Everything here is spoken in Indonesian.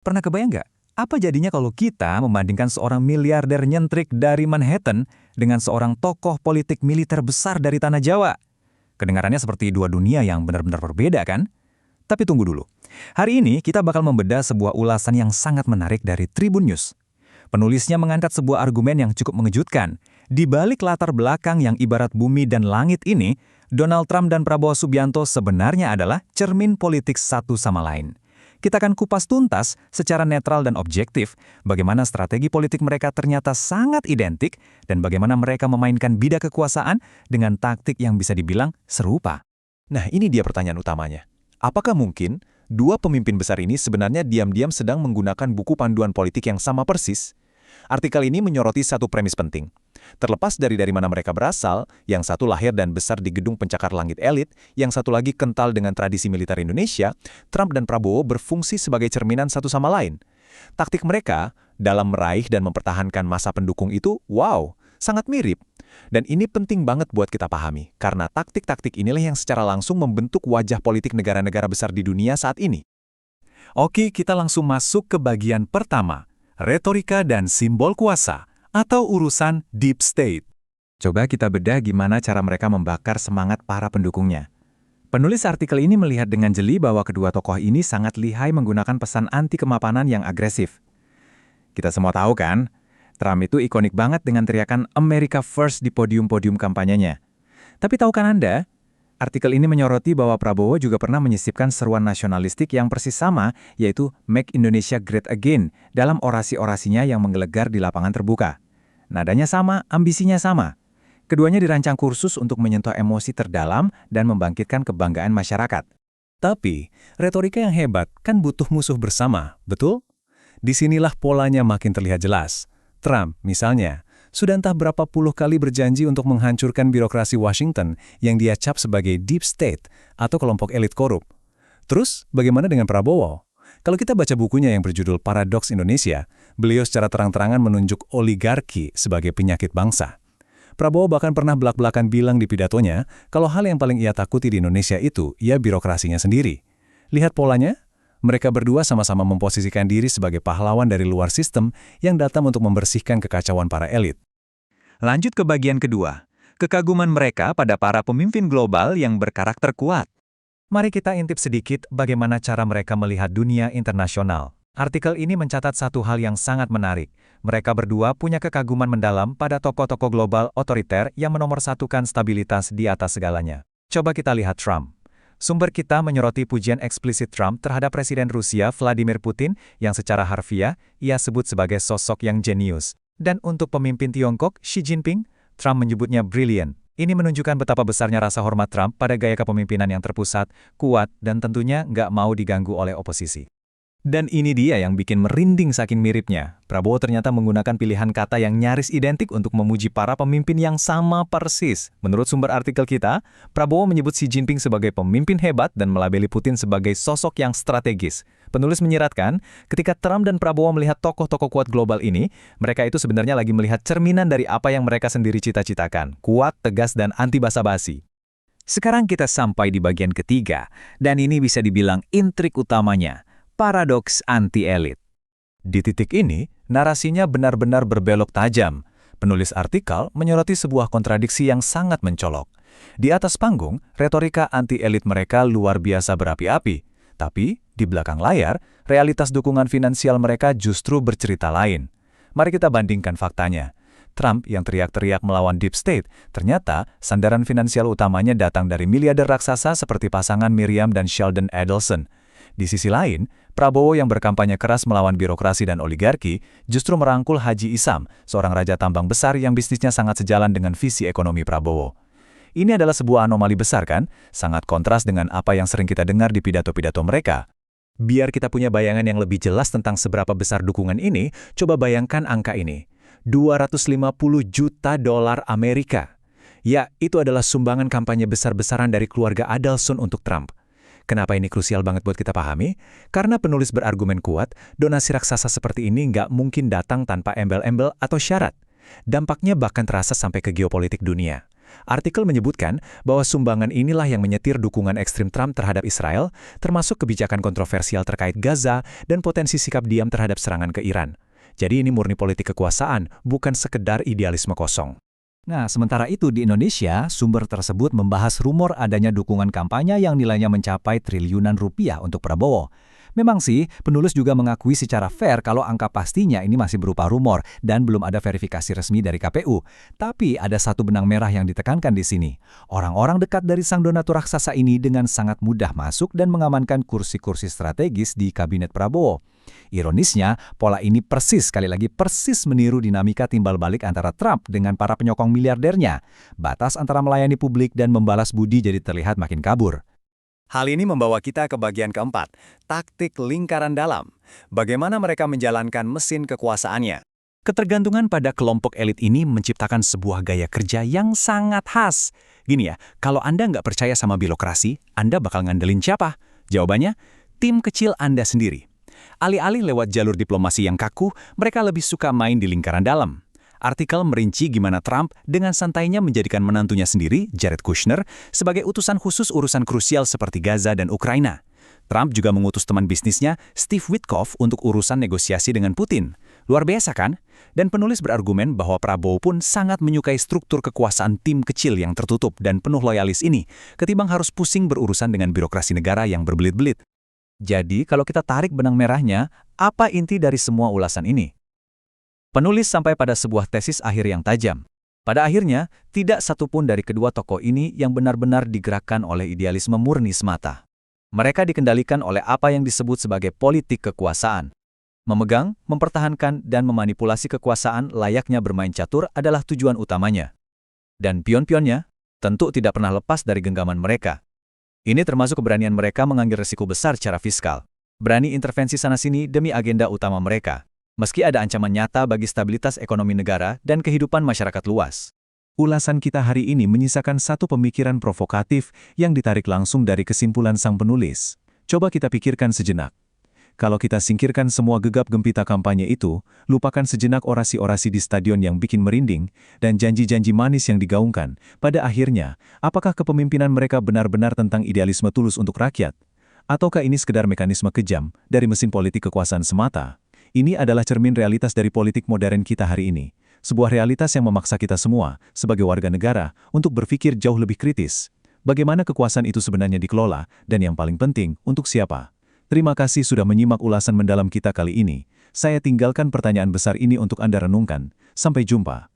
Pernah kebayang nggak? Apa jadinya kalau kita membandingkan seorang miliarder nyentrik dari Manhattan dengan seorang tokoh politik militer besar dari Tanah Jawa? Kedengarannya seperti dua dunia yang benar-benar berbeda kan? Tapi tunggu dulu. Hari ini kita bakal membedah sebuah ulasan yang sangat menarik dari Tribun News. Penulisnya mengangkat sebuah argumen yang cukup mengejutkan. Di balik latar belakang yang ibarat bumi dan langit ini, Donald Trump dan Prabowo Subianto sebenarnya adalah cermin politik satu sama lain. Kita akan kupas tuntas secara netral dan objektif bagaimana strategi politik mereka ternyata sangat identik dan bagaimana mereka memainkan bidak kekuasaan dengan taktik yang bisa dibilang serupa. Nah, ini dia pertanyaan utamanya. Apakah mungkin dua pemimpin besar ini sebenarnya diam-diam sedang menggunakan buku panduan politik yang sama persis? Artikel ini menyoroti satu premis penting. Terlepas dari mana mereka berasal, yang satu lahir dan besar di gedung pencakar langit elit, yang satu lagi kental dengan tradisi militer Indonesia, Trump dan Prabowo berfungsi sebagai cerminan satu sama lain. Taktik mereka dalam meraih dan mempertahankan massa pendukung itu, wow, sangat mirip. Dan ini penting banget buat kita pahami, karena taktik-taktik inilah yang secara langsung membentuk wajah politik negara-negara besar di dunia saat ini. Oke, kita langsung masuk ke bagian pertama. Retorika dan simbol kuasa, atau urusan deep state. Coba kita bedah gimana cara mereka membakar semangat para pendukungnya. Penulis artikel ini melihat dengan jeli bahwa kedua tokoh ini sangat lihai menggunakan pesan anti kemapanan yang agresif. Kita semua tahu kan, Trump itu ikonik banget dengan teriakan America First di podium-podium kampanyenya. Tapi tahukah Anda, artikel ini menyoroti bahwa Prabowo juga pernah menyisipkan seruan nasionalistik yang persis sama, yaitu Make Indonesia Great Again, dalam orasi-orasinya yang menggelegar di lapangan terbuka. Nadanya sama, ambisinya sama. Keduanya dirancang kursus untuk menyentuh emosi terdalam dan membangkitkan kebanggaan masyarakat. Tapi, retorika yang hebat kan butuh musuh bersama, betul? Disinilah polanya makin terlihat jelas. Trump, misalnya, sudah entah berapa puluh kali berjanji untuk menghancurkan birokrasi Washington yang dia cap sebagai deep state atau kelompok elit korup. Terus, bagaimana dengan Prabowo? Kalau kita baca bukunya yang berjudul Paradoks Indonesia, beliau secara terang-terangan menunjuk oligarki sebagai penyakit bangsa. Prabowo bahkan pernah belak-belakan bilang di pidatonya kalau hal yang paling ia takuti di Indonesia itu ia birokrasinya sendiri. Lihat polanya? Mereka berdua sama-sama memposisikan diri sebagai pahlawan dari luar sistem yang datang untuk membersihkan kekacauan para elit. Lanjut ke bagian kedua, kekaguman mereka pada para pemimpin global yang berkarakter kuat. Mari kita intip sedikit bagaimana cara mereka melihat dunia internasional. Artikel ini mencatat satu hal yang sangat menarik. Mereka berdua punya kekaguman mendalam pada tokoh-tokoh global otoriter yang menomorsatukan stabilitas di atas segalanya. Coba kita lihat Trump. Sumber kita menyoroti pujian eksplisit Trump terhadap Presiden Rusia Vladimir Putin yang secara harfiah ia sebut sebagai sosok yang jenius. Dan untuk pemimpin Tiongkok, Xi Jinping, Trump menyebutnya brilliant. Ini menunjukkan betapa besarnya rasa hormat Trump pada gaya kepemimpinan yang terpusat, kuat, dan tentunya nggak mau diganggu oleh oposisi. Dan ini dia yang bikin merinding saking miripnya. Prabowo ternyata menggunakan pilihan kata yang nyaris identik untuk memuji para pemimpin yang sama persis. Menurut sumber artikel kita, Prabowo menyebut Xi Jinping sebagai pemimpin hebat dan melabeli Putin sebagai sosok yang strategis. Penulis menyiratkan, ketika Trump dan Prabowo melihat tokoh-tokoh kuat global ini, mereka itu sebenarnya lagi melihat cerminan dari apa yang mereka sendiri cita-citakan. Kuat, tegas, dan anti basa-basi. Sekarang kita sampai di bagian ketiga, dan ini bisa dibilang intrik utamanya. Paradoks anti-elit. Di titik ini, narasinya benar-benar berbelok tajam. Penulis artikel menyoroti sebuah kontradiksi yang sangat mencolok. Di atas panggung, retorika anti-elit mereka luar biasa berapi-api. Tapi, di belakang layar, realitas dukungan finansial mereka justru bercerita lain. Mari kita bandingkan faktanya. Trump yang teriak-teriak melawan deep state, ternyata sandaran finansial utamanya datang dari miliarder raksasa seperti pasangan Miriam dan Sheldon Adelson. Di sisi lain, Prabowo yang berkampanye keras melawan birokrasi dan oligarki justru merangkul Haji Isam, seorang raja tambang besar yang bisnisnya sangat sejalan dengan visi ekonomi Prabowo. Ini adalah sebuah anomali besar kan? Sangat kontras dengan apa yang sering kita dengar di pidato-pidato mereka. Biar kita punya bayangan yang lebih jelas tentang seberapa besar dukungan ini, coba bayangkan angka ini. 250 juta dolar Amerika. Ya, itu adalah sumbangan kampanye besar-besaran dari keluarga Adelson untuk Trump. Kenapa ini krusial banget buat kita pahami? Karena penulis berargumen kuat, donasi raksasa seperti ini nggak mungkin datang tanpa embel-embel atau syarat. Dampaknya bahkan terasa sampai ke geopolitik dunia. Artikel menyebutkan bahwa sumbangan inilah yang menyetir dukungan ekstrim Trump terhadap Israel, termasuk kebijakan kontroversial terkait Gaza dan potensi sikap diam terhadap serangan ke Iran. Jadi ini murni politik kekuasaan, bukan sekedar idealisme kosong. Nah, sementara itu di Indonesia, sumber tersebut membahas rumor adanya dukungan kampanye yang nilainya mencapai triliunan rupiah untuk Prabowo. Memang sih, penulis juga mengakui secara fair kalau angka pastinya ini masih berupa rumor dan belum ada verifikasi resmi dari KPU. Tapi ada satu benang merah yang ditekankan di sini. Orang-orang dekat dari sang donatur raksasa ini dengan sangat mudah masuk dan mengamankan kursi-kursi strategis di kabinet Prabowo. Ironisnya, pola ini sekali lagi persis meniru dinamika timbal balik antara Trump dengan para penyokong miliardernya. Batas antara melayani publik dan membalas budi jadi terlihat makin kabur. Hal ini membawa kita ke bagian keempat, taktik lingkaran dalam. Bagaimana mereka menjalankan mesin kekuasaannya. Ketergantungan pada kelompok elit ini menciptakan sebuah gaya kerja yang sangat khas. Gini ya, kalau Anda nggak percaya sama birokrasi, Anda bakal ngandelin siapa? Jawabannya, tim kecil Anda sendiri. Alih-alih lewat jalur diplomasi yang kaku, mereka lebih suka main di lingkaran dalam. Artikel merinci gimana Trump dengan santainya menjadikan menantunya sendiri, Jared Kushner, sebagai utusan khusus urusan krusial seperti Gaza dan Ukraina. Trump juga mengutus teman bisnisnya, Steve Witkoff, untuk urusan negosiasi dengan Putin. Luar biasa kan? Dan penulis berargumen bahwa Prabowo pun sangat menyukai struktur kekuasaan tim kecil yang tertutup dan penuh loyalis ini, ketimbang harus pusing berurusan dengan birokrasi negara yang berbelit-belit. Jadi, kalau kita tarik benang merahnya, apa inti dari semua ulasan ini? Penulis sampai pada sebuah tesis akhir yang tajam. Pada akhirnya, tidak satupun dari kedua tokoh ini yang benar-benar digerakkan oleh idealisme murni semata. Mereka dikendalikan oleh apa yang disebut sebagai politik kekuasaan. Memegang, mempertahankan, dan memanipulasi kekuasaan layaknya bermain catur adalah tujuan utamanya. Dan pion-pionnya tentu tidak pernah lepas dari genggaman mereka. Ini termasuk keberanian mereka mengambil risiko besar secara fiskal. Berani intervensi sana-sini demi agenda utama mereka. Meski ada ancaman nyata bagi stabilitas ekonomi negara dan kehidupan masyarakat luas. Ulasan kita hari ini menyisakan satu pemikiran provokatif yang ditarik langsung dari kesimpulan sang penulis. Coba kita pikirkan sejenak. Kalau kita singkirkan semua gegap gempita kampanye itu, lupakan sejenak orasi-orasi di stadion yang bikin merinding, dan janji-janji manis yang digaungkan, pada akhirnya, apakah kepemimpinan mereka benar-benar tentang idealisme tulus untuk rakyat? Ataukah ini sekedar mekanisme kejam dari mesin politik kekuasaan semata? Ini adalah cermin realitas dari politik modern kita hari ini. Sebuah realitas yang memaksa kita semua, sebagai warga negara, untuk berpikir jauh lebih kritis. Bagaimana kekuasaan itu sebenarnya dikelola, dan yang paling penting, untuk siapa? Terima kasih sudah menyimak ulasan mendalam kita kali ini. Saya tinggalkan pertanyaan besar ini untuk Anda renungkan. Sampai jumpa.